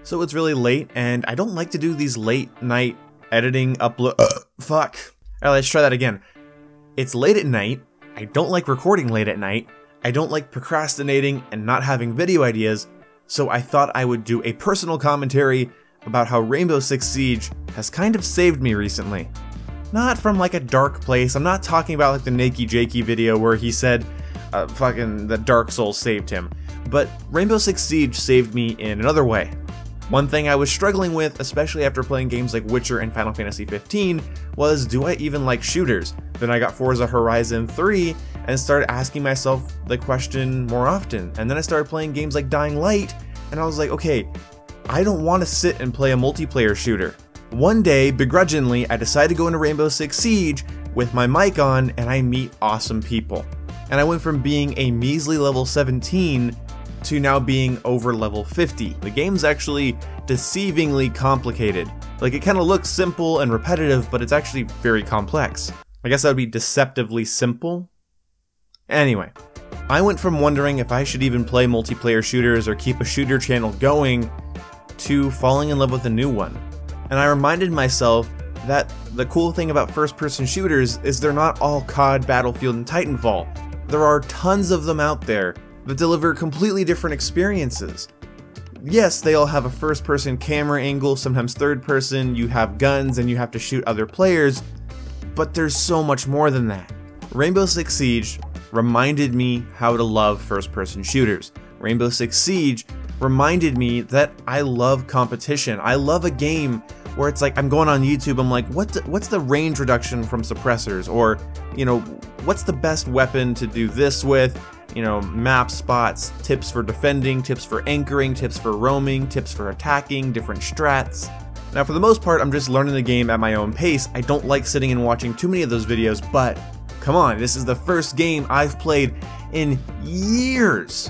So it's really late, and I don't like to do these late night editing, upload. Fuck. Alright, let's try that again. It's late at night. I don't like recording late at night. I don't like procrastinating and not having video ideas. So I thought I would do a personal commentary about how Rainbow Six Siege has kind of saved me recently. Not from like a dark place. I'm not talking about like the Nakey Jakey video where he said fucking that Dark Souls saved him. But Rainbow Six Siege saved me in another way. One thing I was struggling with, especially after playing games like Witcher and Final Fantasy 15, was do I even like shooters? Then I got Forza Horizon 3 and started asking myself the question more often. And then I started playing games like Dying Light, and I was like, okay, I don't want to sit and play a multiplayer shooter. One day, begrudgingly, I decided to go into Rainbow Six Siege with my mic on, and I meet awesome people. And I went from being a measly level 17 to now being over level 50. The game's actually deceivingly complicated. Like, it kind of looks simple and repetitive, but it's actually very complex. I guess that would be deceptively simple? Anyway, I went from wondering if I should even play multiplayer shooters or keep a shooter channel going to falling in love with a new one. And I reminded myself that the cool thing about first-person shooters is they're not all COD, Battlefield, and Titanfall. There are tons of them out there that deliver completely different experiences. Yes, they all have a first-person camera angle, sometimes third-person, you have guns and you have to shoot other players, but there's so much more than that. Rainbow Six Siege reminded me how to love first-person shooters. Rainbow Six Siege reminded me that I love competition. I love a game where it's like I'm going on YouTube, I'm like, what's the range reduction from suppressors? Or, you know, what's the best weapon to do this with? You know, map spots, tips for defending, tips for anchoring, tips for roaming, tips for attacking, different strats. Now for the most part, I'm just learning the game at my own pace. I don't like sitting and watching too many of those videos, but come on, this is the first game I've played in years.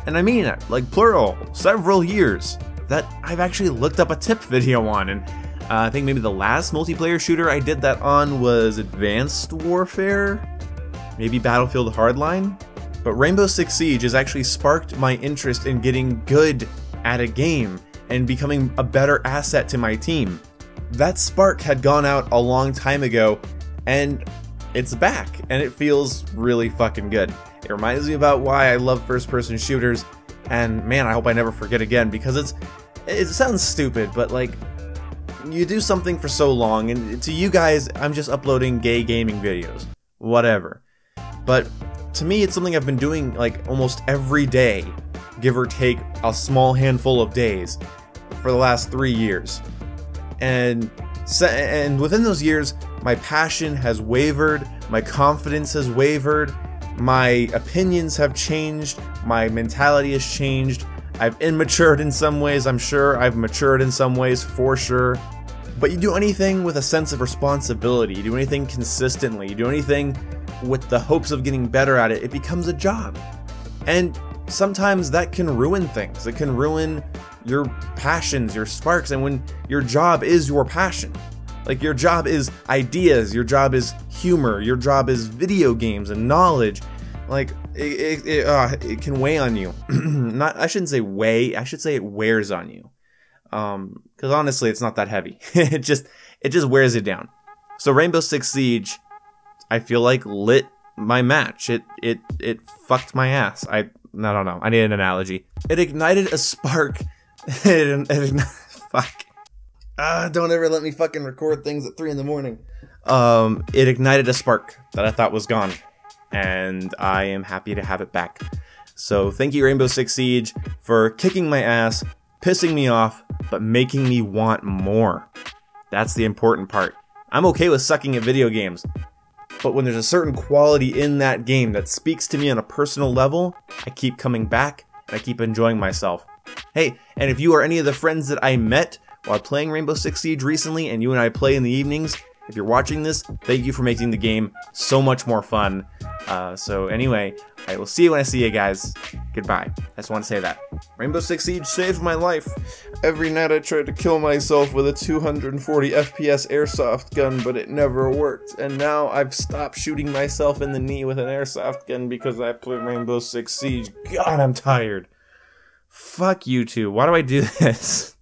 And I mean it, like plural, several years, that I've actually looked up a tip video on. And I think maybe the last multiplayer shooter I did that on was Advanced Warfare, maybe Battlefield Hardline. But Rainbow Six Siege has actually sparked my interest in getting good at a game and becoming a better asset to my team. That spark had gone out a long time ago, and it's back, and it feels really fucking good. It reminds me about why I love first-person shooters, and man, I hope I never forget again, because it sounds stupid, but like, you do something for so long, and to you guys, I'm just uploading gay gaming videos. Whatever. But to me, it's something I've been doing like almost every day, give or take a small handful of days, for the last 3 years. And within those years, my passion has wavered, my confidence has wavered, my opinions have changed, my mentality has changed. I've immatured in some ways, I'm sure. I've matured in some ways, for sure. But you do anything with a sense of responsibility, you do anything consistently, you do anything with the hopes of getting better at it, it becomes a job. And sometimes that can ruin things. It can ruin your passions, your sparks, and when your job is your passion. Like, your job is ideas, your job is humor, your job is video games and knowledge. Like, it can weigh on you. I shouldn't say weigh, I should say it wears on you. Because honestly, it's not that heavy. It just wears it down. So Rainbow Six Siege, I feel like, lit my match. It fucked my ass. I don't know. I need an analogy. It ignited a spark. Fuck. Don't ever let me fucking record things at 3 in the morning. It ignited a spark that I thought was gone, and I am happy to have it back. So thank you, Rainbow Six Siege, for kicking my ass, pissing me off, but making me want more. That's the important part. I'm okay with sucking at video games, but when there's a certain quality in that game that speaks to me on a personal level, I keep coming back and I keep enjoying myself. Hey, and if you are any of the friends that I met while playing Rainbow Six Siege recently and you and I play in the evenings, if you're watching this, thank you for making the game so much more fun. So anyway, I will see you when I see you guys. Goodbye. I just want to say that. Rainbow Six Siege saved my life. Every night I tried to kill myself with a 240 FPS airsoft gun, but it never worked. And now I've stopped shooting myself in the knee with an airsoft gun because I play Rainbow Six Siege. God, I'm tired. Fuck you two. Why do I do this?